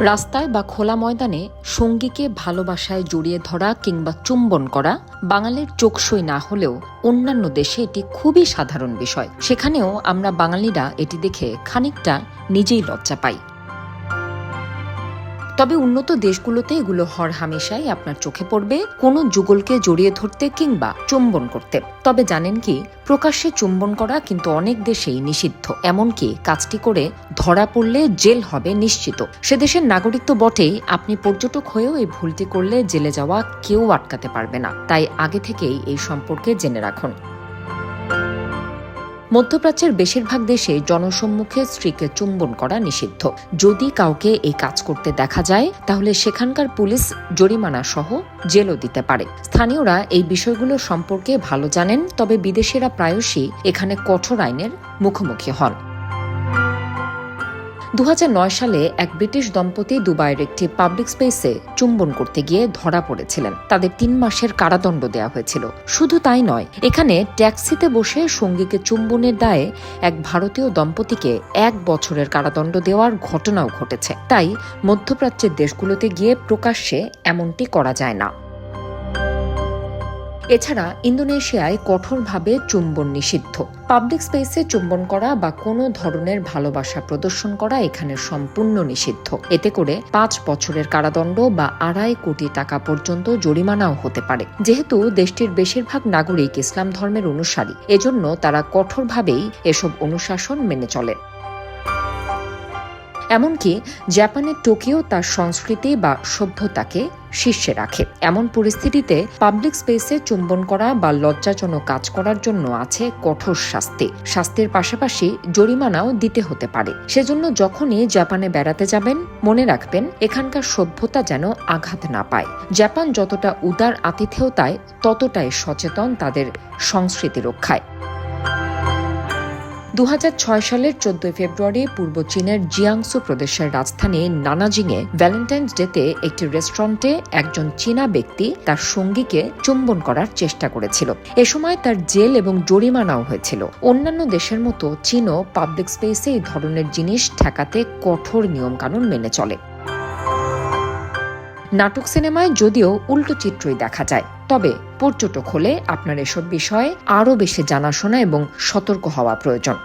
রাস্তায় বা খোলা ময়দানে সঙ্গীকে ভালোবাসায় জড়িয়ে ধরা কিংবা চুম্বন করা বাঙালির চোখসই না হলেও অন্যান্য দেশে এটি খুবই সাধারণ বিষয়। সেখানেও আমরা বাঙালিরা এটি দেখে খানিকটা নিজেই লজ্জা পাই। তবে উন্নত দেশগুলোতে এগুলো হরহামেশাই আপনার চোখে পড়বে কোনো যুগলকে জড়িয়ে ধরতে কিংবা চুম্বন করতে। তবে জানেন কি, প্রকাশ্যে চুম্বন করা কিন্তু অনেক দেশেই নিষিদ্ধ। এমনকি কাজটি করে ধরা পড়লে জেল হবে নিশ্চিত। সে দেশের নাগরিক তো বটেই, আপনি পর্যটক হয়েও এই ভুলটি করলে জেলে যাওয়া কেউ আটকাতে পারবে না। তাই আগে থেকেই এই সম্পর্কে জেনে রাখুন। মধ্যপ্রাচ্যের বেশিরভাগ দেশে জনসম্মুখে স্ত্রীকে চুম্বন করা নিষিদ্ধ। যদি কাউকে এই কাজ করতে দেখা যায় তাহলে সেখানকার পুলিশ জরিমানা সহ জেলও দিতে পারে। স্থানীয়রা এই বিষয়গুলো সম্পর্কে ভালো জানেন, তবে বিদেশিরা প্রায়শই এখানে কঠোর আইনের মুখোমুখি হন। 2009 সালে এক ব্রিটিশ দম্পতি দুবাইয়ের একটি পাবলিক স্পেসে চুম্বন করতে গিয়ে ধরা পড়েছিলেন। তাদের 3 মাসের কারাদণ্ড দেওয়া হয়েছিল। শুধু তাই নয়, এখানে ট্যাক্সিতে বসে সঙ্গীকে চুম্বনের দায়ে এক ভারতীয় দম্পতিকে 1 বছরের কারাদণ্ড দেওয়ার ঘটনাও ঘটেছে। তাই মধ্যপ্রাচ্যের দেশগুলোতে গিয়ে প্রকাশ্যে এমনটি করা যায় না। এছাড়া ইন্দোনেশিয়ায় কঠোরভাবে চুম্বন নিষিদ্ধ। পাবলিক স্পেসে চুম্বন করা বা কোনো ধরনের ভালোবাসা প্রদর্শন করা এখানে সম্পূর্ণ নিষিদ্ধ। এতে করে 5 বছরের কারাদণ্ড বা 2.5 কোটি টাকা পর্যন্ত জরিমানাও হতে পারে। যেহেতু দেশটির বেশিরভাগ নাগরিক ইসলাম ধর্মের অনুসারী, এজন্য তারা কঠোরভাবেই এসব অনুশাসন মেনে চলে। এমনকি জাপানের টোকিও তার সংস্কৃতি বা সভ্যতাকে শীর্ষে রাখে। এমন পরিস্থিতিতে পাবলিক স্পেসে চুম্বন করা বা লজ্জাজনক কাজ করার জন্য আছে কঠোর শাস্তি। শাস্তির পাশাপাশি জরিমানাও দিতে হতে পারে। সেজন্য যখনই জাপানে বেড়াতে যাবেন, মনে রাখবেন এখানকার সভ্যতা যেন আঘাত না পায়। জাপান যতটা উদার আতিথেয়তায়, ততটাই সচেতন তাদের সংস্কৃতি রক্ষায়। 2006 সালের 14 ফেব্রুয়ারি পূর্ব চীনের জিয়াংসু প্রদেশের রাজধানী নানাজিংয়ে ভ্যালেন্টাইন্স ডেতে একটি রেস্টুরেন্টে একজন চীনা ব্যক্তি তার সঙ্গীকে চুম্বন করার চেষ্টা করেছিল। এ সময় তার জেল এবং জরিমানাও হয়েছিল। অন্যান্য দেশের মতো চীনও পাবলিক স্পেসে এই ধরনের জিনিস ঠেকাতে কঠোর নিয়মকানুন মেনে চলে। নাটক সিনেমায় যদিও উল্টো চিত্রই দেখা যায়, তবে পর্যটক হলে আপনার এসব বিষয়ে আরও বেশি জানাশোনা এবং সতর্ক হওয়া প্রয়োজন।